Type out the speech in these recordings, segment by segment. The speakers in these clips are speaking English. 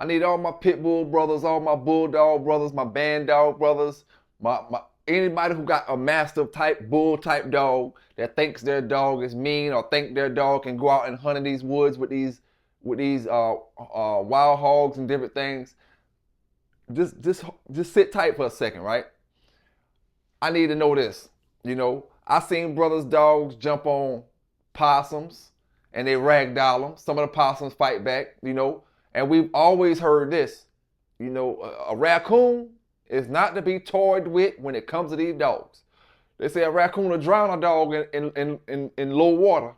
I need all my pit bull brothers, all my bulldog brothers, my band dog brothers, my anybody who got a mastiff type, bull type dog that thinks their dog is mean or think their dog can go out and hunt in these woods with these wild hogs and different things. Just sit tight for a second, right? I need to know this. I seen brothers' dogs jump on possums and they ragdoll them. Some of the possums fight back, and we've always heard this. A raccoon is not to be toyed with when it comes to these dogs. They say a raccoon will drown a dog in low water,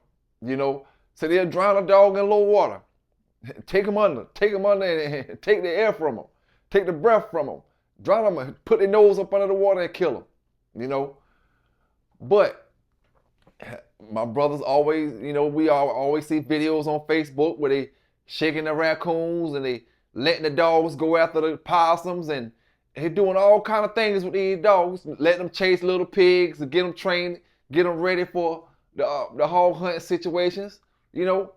So they'll drown a dog in low water. Take them under and take the air from them. Take the breath from them. Drown them and put their nose up under the water and kill them, But my brothers always, we always see videos on Facebook where they shaking the raccoons and they letting the dogs go after the possums and they're doing all kind of things with these dogs, letting them chase little pigs and get them trained, get them ready for the hog hunting situations, and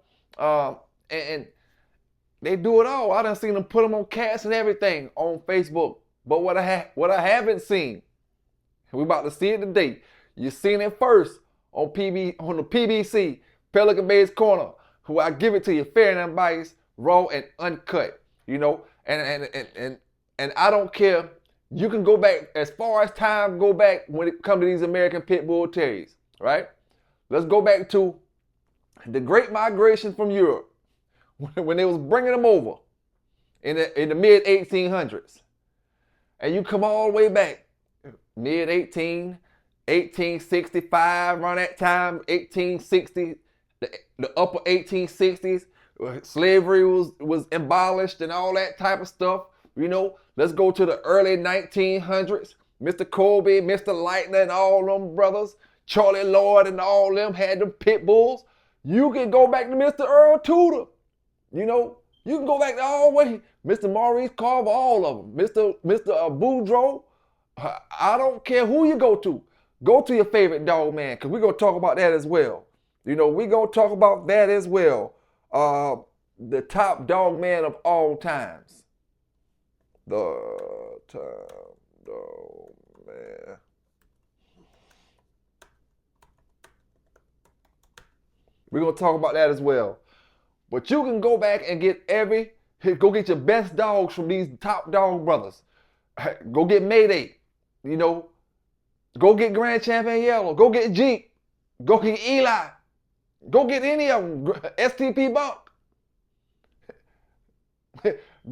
they do it all. I done seen them put them on cats and everything on Facebook. But what I haven't seen, we about to see it today. You seen it first on the PBC, Pelican Bay's Corner, who I give it to you fair and unbiased, raw and uncut, and I don't care. You can go back as far as time go back when it comes to these American Pit Bull Terriers, right? Let's go back to the Great Migration from Europe when they was bringing them over in the mid 1800s, and you come all the way back mid 1865, around that time, 1860, the upper 1860s, slavery was abolished and all that type of stuff. Let's go to the early 1900s. Mr. Colby, Mr. Lightner, and all them brothers, Charlie Lloyd and all them had them pit bulls. You can go back to Mr. Earl Tudor. You can go back all the way. Mr. Maurice Carver, all of them. Mr. Boudreaux. I don't care who you go to. Go to your favorite dog man, because we're going to talk about that as well. We're going to talk about that as well. The top dog man of all times. The top dog man. We're going to talk about that as well. But you can go back and go get your best dogs from these top dog brothers. Go get Mayday, Go get Grand Champion Yellow. Go get Jeep. Go get Eli. Go get any of them. STP Bunk.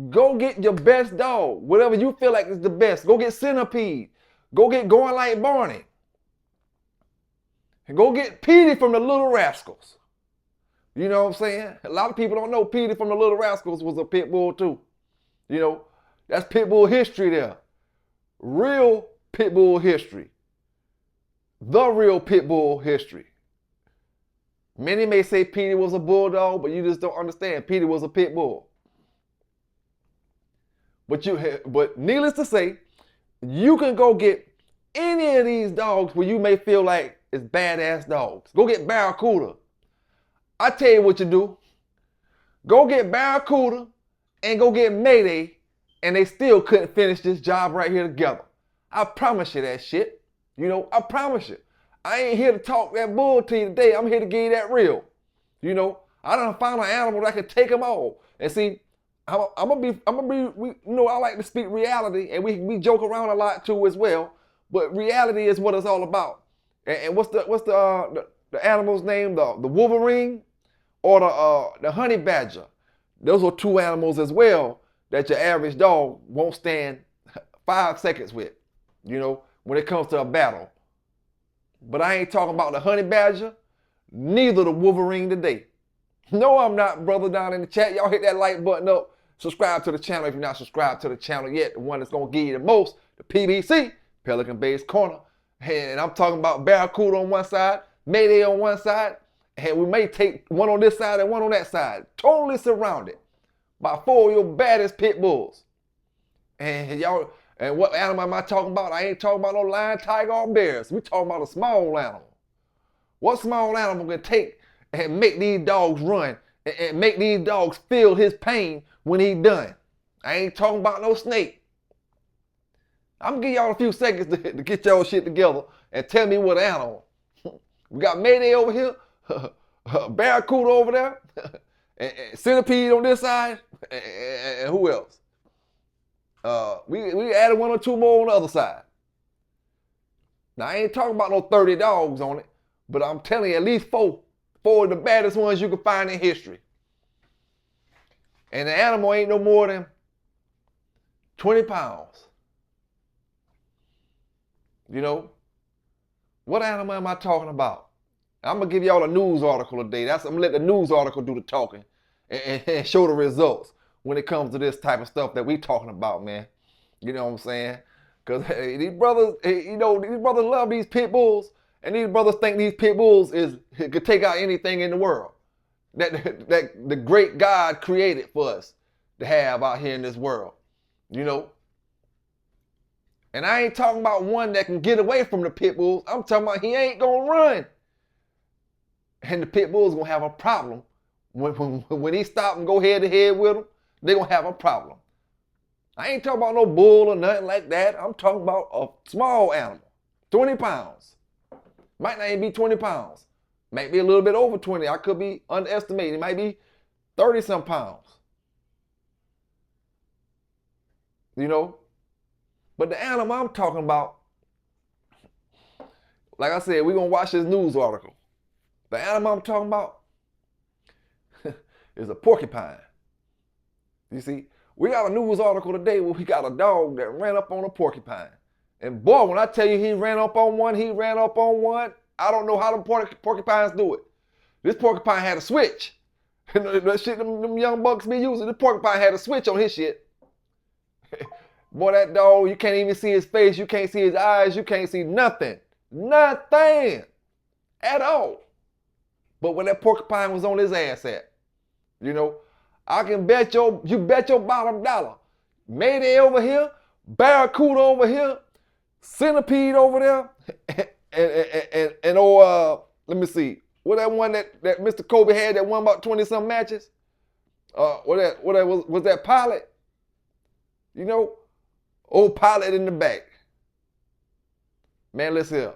Go get your best dog. Whatever you feel like is the best. Go get Centipede. Go get Going Like Barney. And go get Petey from the Little Rascals. You know what I'm saying? A lot of people don't know Petey from the Little Rascals was a pit bull too. That's pit bull history there. Real pit bull history. The real pit bull history. Many may say Petey was a bulldog, but you just don't understand. Petey was a pit bull. But needless to say, you can go get any of these dogs where you may feel like it's badass dogs. Go get Barracuda. I tell you what you do. Go get Barracuda and go get Mayday, and they still couldn't finish this job right here together. I promise you that shit. I promise you. I ain't here to talk that bull to you today. I'm here to give you that real. I done found an animal that can take them all. And see, I like to speak reality, and we joke around a lot too as well. But reality is what it's all about. And what's the animal's name? The Wolverine or the honey badger? Those are two animals as well that your average dog won't stand 5 seconds with, when it comes to a battle. But I ain't talking about the honey badger, neither the Wolverine today. No, I'm not, brother, down in the chat. Y'all hit that like button up. Subscribe to the channel if you're not subscribed to the channel yet. The one that's going to give you the most, the PBC, Pelican Bay's Corner. And I'm talking about Barracuda on one side, Mayday on one side, and we may take one on this side and one on that side. Totally surrounded by 4 of your baddest pit bulls. And what animal am I talking about? I ain't talking about no lion, tiger, or bears. We talking about a small animal. What small animal can take and make these dogs run and make these dogs feel his pain when he's done? I ain't talking about no snake. I'm gonna give y'all a few seconds to get y'all shit together and tell me what animal. We got Mayday over here, Barracuda over there, and Centipede on this side, and who else? We added one or two more on the other side. Now I ain't talking about no 30 dogs on it, but I'm telling you at least four of the baddest ones you can find in history. And the animal ain't no more than 20 pounds. You know, what animal am I talking about? I'm gonna give y'all a news article today. I'm gonna let the news article do the talking and show the results when it comes to this type of stuff that we talking about, man. You know what I'm saying? Cause these brothers, these brothers love these pit bulls, and these brothers think these pit bulls could take out anything in the world that the great God created for us to have out here in this world. You know. And I ain't talking about one that can get away from the pit bulls. I'm talking about he ain't gonna run. And the pit bull's gonna have a problem. When he stop and go head to head with them, they gonna have a problem. I ain't talking about no bull or nothing like that. I'm talking about a small animal, 20 pounds. Might not even be 20 pounds. Might be a little bit over 20. I could be underestimating. It might be 30 some pounds. You know? But the animal I'm talking about, like I said, we're going to watch this news article. The animal I'm talking about is a porcupine. You see, we got a news article today where we got a dog that ran up on a porcupine. And boy, when I tell you he ran up on one. I don't know how them porcupines do it. This porcupine had a switch. That shit them young bucks be using. This porcupine had a switch on his shit. Boy, that dog, you can't even see his face. You can't see his eyes. You can't see nothing. Nothing at all. But when that porcupine was on his ass at, you know, I can bet you bet your bottom dollar. Mayday over here, Barracuda over here, Centipede over there, and let me see. What that one that Mr. Kobe had that won about 20-some matches? Was that Pilot? You know? Old Pilot in the back. Man, listen here.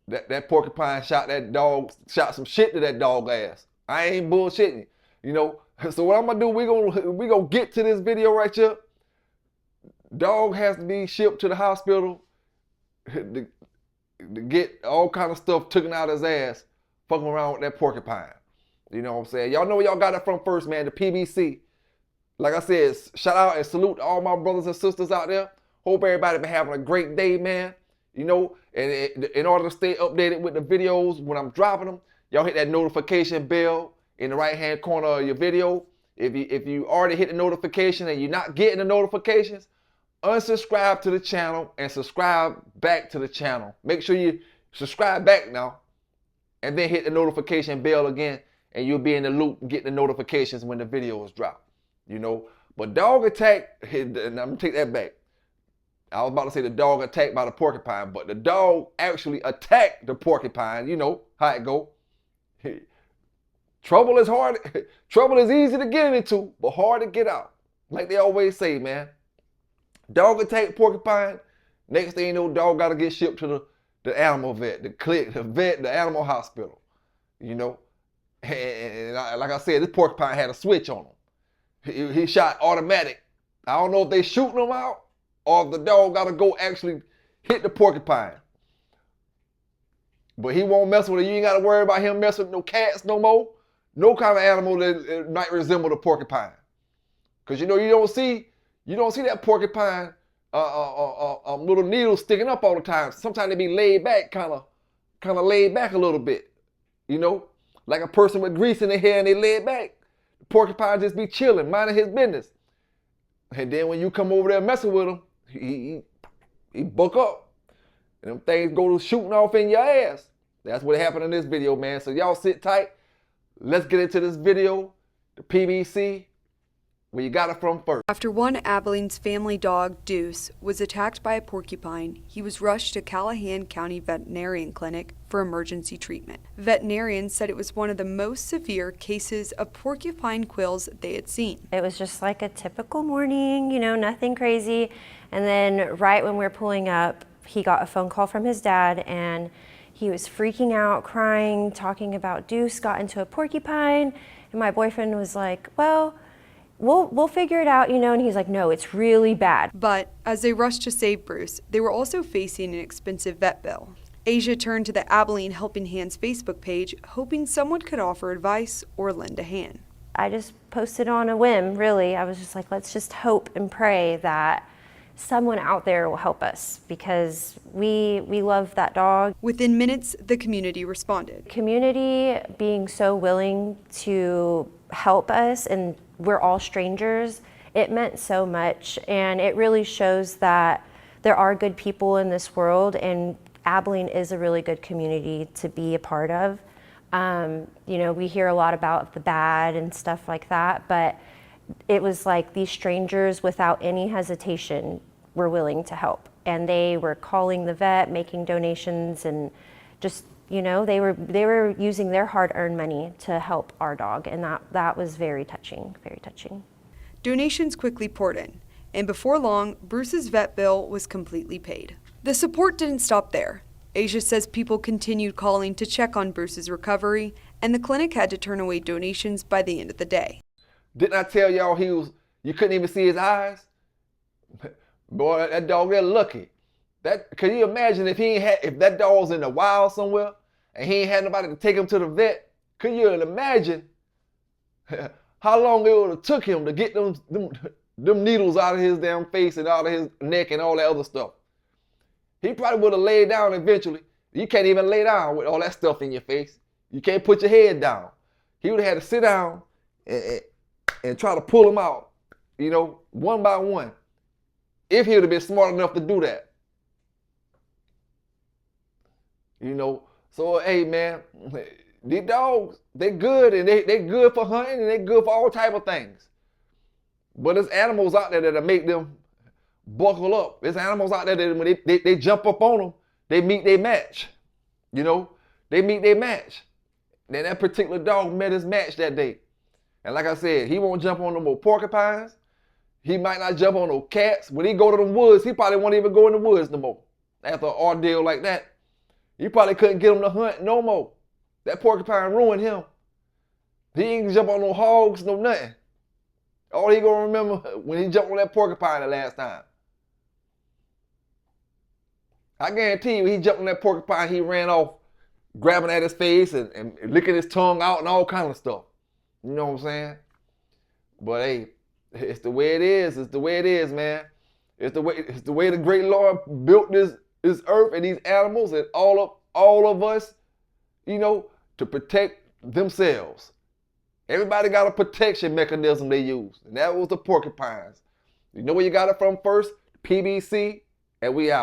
That porcupine shot some shit to that dog ass. I ain't bullshitting. You know. So what I'm gonna do, we gonna get to this video right here. Dog has to be shipped to the hospital to get all kind of stuff taken out of his ass, fucking around with that porcupine. You know what I'm saying? Y'all know where y'all got it from first, man. The PBC. Like I said, shout out and salute to all my brothers and sisters out there. Hope everybody been having a great day, man. You know, and in order to stay updated with the videos when I'm dropping them, y'all hit that notification bell in the right-hand corner of your video. If you already hit the notification and you're not getting the notifications, unsubscribe to the channel and subscribe back to the channel. Make sure you subscribe back now and then hit the notification bell again, and you'll be in the loop and get the notifications when the videos drop. You know, but dog attack, and I'm gonna take that back. I was about to say the dog attacked by the porcupine, but the dog actually attacked the porcupine. You know how it go. Trouble is hard. Trouble is easy to get into, but hard to get out. Like they always say, man. Dog attacked porcupine. Next thing you know, dog got to get shipped to the animal vet, the animal hospital. You know, and like I said, this porcupine had a switch on him. He shot automatic. I don't know if they shooting him out or if the dog got to go actually hit the porcupine. But he won't mess with it. You ain't got to worry about him messing with no cats no more. No kind of animal that might resemble the porcupine. Because you know, you don't see that porcupine little needles sticking up all the time. Sometimes they be laid back, kind of laid back a little bit. You know, like a person with grease in their hair and they laid back. Porcupine just be chilling, minding his business. And then when you come over there messing with him, he buck up. And them things go to shooting off in your ass. That's what happened in this video, man. So y'all sit tight. Let's get into this video. The PBC. where you got it from first. After one Abilene's family dog, Deuce, was attacked by a porcupine, he was rushed to Callahan County Veterinarian Clinic for emergency treatment. Veterinarians said it was one of the most severe cases of porcupine quills they had seen. It was just like a typical morning, you know, nothing crazy. And then right when we were pulling up, he got a phone call from his dad, and he was freaking out, crying, talking about Deuce got into a porcupine. And my boyfriend was like, well, we'll figure it out, you know, and he's like, no, it's really bad. But as they rushed to save Bruce, they were also facing an expensive vet bill. Asia turned to the Abilene Helping Hands Facebook page, hoping someone could offer advice or lend a hand. I just posted on a whim, really. I was just like, let's just hope and pray that someone out there will help us, because we love that dog. Within minutes, the community responded. Community being so willing to help us, and we're all strangers, it meant so much. And it really shows that there are good people in this world, and Abilene is a really good community to be a part of. You know, we hear a lot about the bad and stuff like that, but it was like these strangers without any hesitation were willing to help. And they were calling the vet, making donations, and just, you know, they were using their hard-earned money to help our dog, and that was very touching, very touching. Donations quickly poured in, and before long, Bruce's vet bill was completely paid. The support didn't stop there. Asia says people continued calling to check on Bruce's recovery, and the clinic had to turn away donations by the end of the day. Didn't I tell y'all you couldn't even see his eyes? Boy, that dog, they're lucky. Can you imagine if that dog was in the wild somewhere and he ain't had nobody to take him to the vet? Can you imagine how long it would have took him to get them needles out of his damn face and out of his neck and all that other stuff? He probably would have laid down eventually. You can't even lay down with all that stuff in your face. You can't put your head down. He would have had to sit down and try to pull them out, you know, one by one, if he would have been smart enough to do that. You know, so hey man, these dogs, they good, and they good for hunting, and they good for all type of things. But there's animals out there that'll make them buckle up. There's animals out there that when they jump up on them, they meet their match. You know, they meet their match. Then that particular dog met his match that day. And like I said, he won't jump on no more porcupines. He might not jump on no cats. When he go to the woods, he probably won't even go in the woods no more. After an ordeal like that, you probably couldn't get him to hunt no more. That porcupine ruined him. He ain't jump on no hogs, no nothing. All he gonna remember when he jumped on that porcupine the last time. I guarantee you, he jumped on that porcupine, he ran off, grabbing at his face and licking his tongue out and all kind of stuff. You know what I'm saying? But hey, it's the way it is. It's the way it is, man. It's the way the great Lord built this earth and these animals and all of us, you know, to protect themselves. Everybody got a protection mechanism they use, and that was the porcupines. You know where you got it from first? PBC, and we out.